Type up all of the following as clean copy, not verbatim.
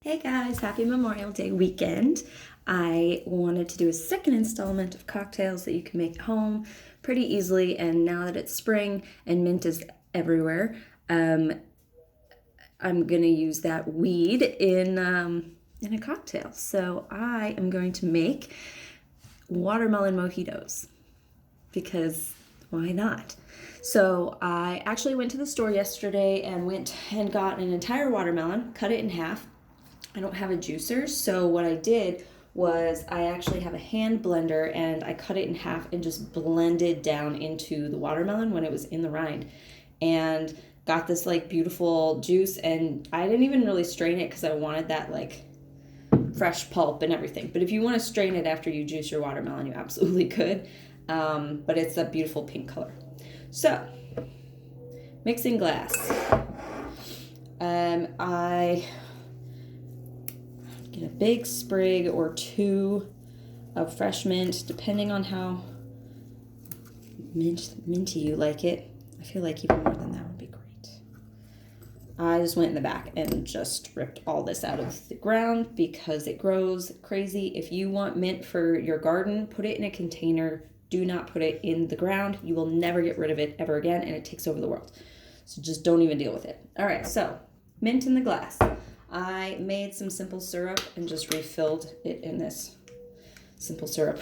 Hey guys, happy Memorial Day weekend. I wanted to do a second installment of cocktails that you can make at home pretty easily, and now that it's spring and mint is everywhere, I'm gonna use that weed in a cocktail. So I am going to make watermelon mojitos because why not? So I actually went to the store yesterday and went and got an entire watermelon, cut it in half. I don't have a juicer, so what I did was I actually have a hand blender and I cut it in half and just blended down into the watermelon when it was in the rind and got this like beautiful juice. And I didn't even really strain it because I wanted that like fresh pulp and everything. But if you want to strain it after you juice your watermelon, you absolutely could. But it's a beautiful pink color. So, mixing glass. I get a big sprig or two of fresh mint, depending on how minty you like it. I feel like even more than that would be great. I just went in the back and just ripped all this out of the ground because it grows crazy. If you want mint for your garden, put it in a container. Do not put it in the ground. You will never get rid of it ever again, and it takes over the world. So just don't even deal with it. All right, so mint in the glass. I made some simple syrup and just refilled it in this simple syrup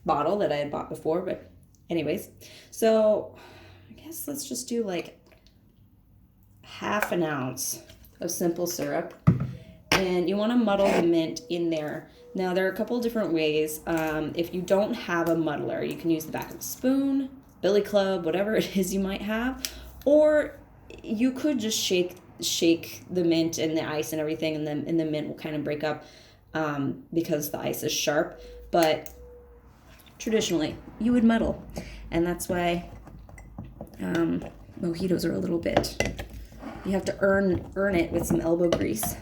bottle that I had bought before. But anyways, so I guess let's just do like half an ounce of simple syrup. And you want to muddle the mint in there. Now, there are a couple different ways. If you don't have a muddler, you can use the back of a spoon, billy club, whatever it is you might have. Or you could just shake the mint and the ice and everything, and the mint will kind of break up because the ice is sharp. But traditionally, you would muddle, and that's why mojitos are a little bit. You have to earn it with some elbow grease.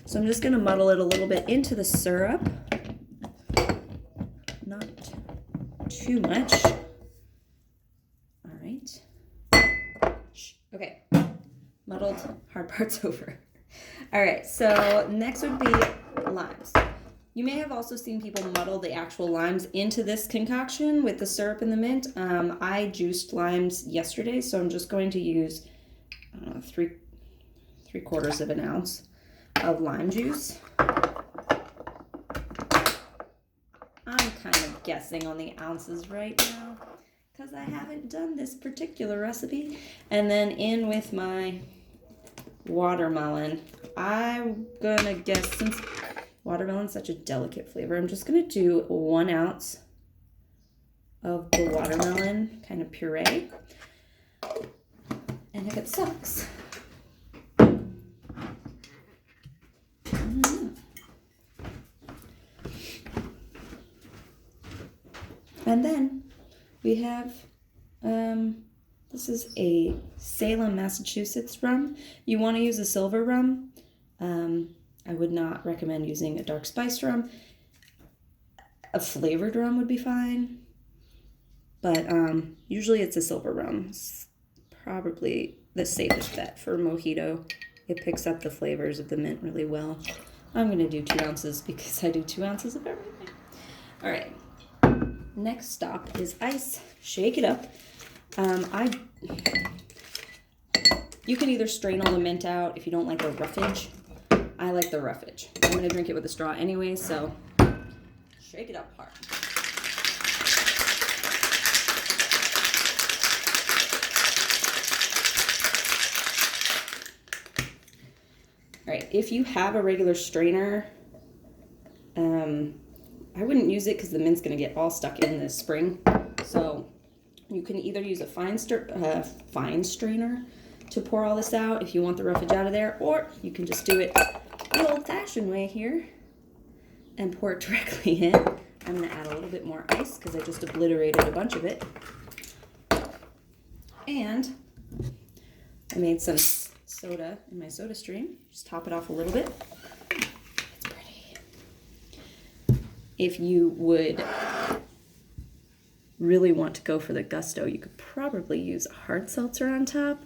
So I'm just going to muddle it a little bit into the syrup, not too much. All right. Okay. Muddled, hard parts over. All right, so next would be limes. You may have also seen people muddle the actual limes into this concoction with the syrup and the mint. I juiced limes yesterday, so I'm just going to use three-quarters of an ounce of lime juice. I'm kind of guessing on the ounces right now because I haven't done this particular recipe. And then in with my watermelon. I'm gonna guess, since watermelon's such a delicate flavor, I'm just gonna do 1 ounce of the watermelon kind of puree. And if it sucks, and then we have this is a Salem, Massachusetts rum. You want to use a silver rum. I would not recommend using a dark spiced rum. A flavored rum would be fine. But usually it's a silver rum. It's probably the safest bet for mojito. It picks up the flavors of the mint really well. I'm going to do 2 ounces because I do 2 ounces of everything. All right. Next stop is ice. Shake it up. You can either strain all the mint out if you don't like the roughage. I like the roughage. I'm going to drink it with a straw anyway, so shake it up hard. All right, if you have a regular strainer, I wouldn't use it because the mint's going to get all stuck in the spring. So you can either use a fine strainer to pour all this out if you want the roughage out of there, or you can just do it the old-fashioned way here and pour it directly in. I'm going to add a little bit more ice because I just obliterated a bunch of it. And I made some soda in my soda stream. Just top it off a little bit. It's pretty. If you would really want to go for the gusto, you could probably use a hard seltzer on top.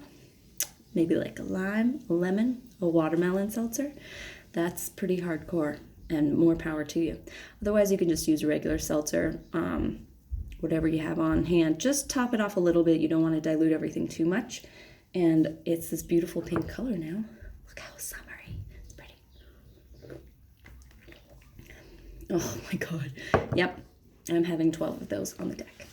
maybe like a lime, a lemon, a watermelon seltzer, that's pretty hardcore, and more power to you. Otherwise, you can just use a regular seltzer, whatever you have on hand. Just top it off a little bit. You don't want to dilute everything too much. And it's this beautiful pink color now. Look how summery. It's pretty. Oh my God. Yep. I'm having 12 of those on the deck.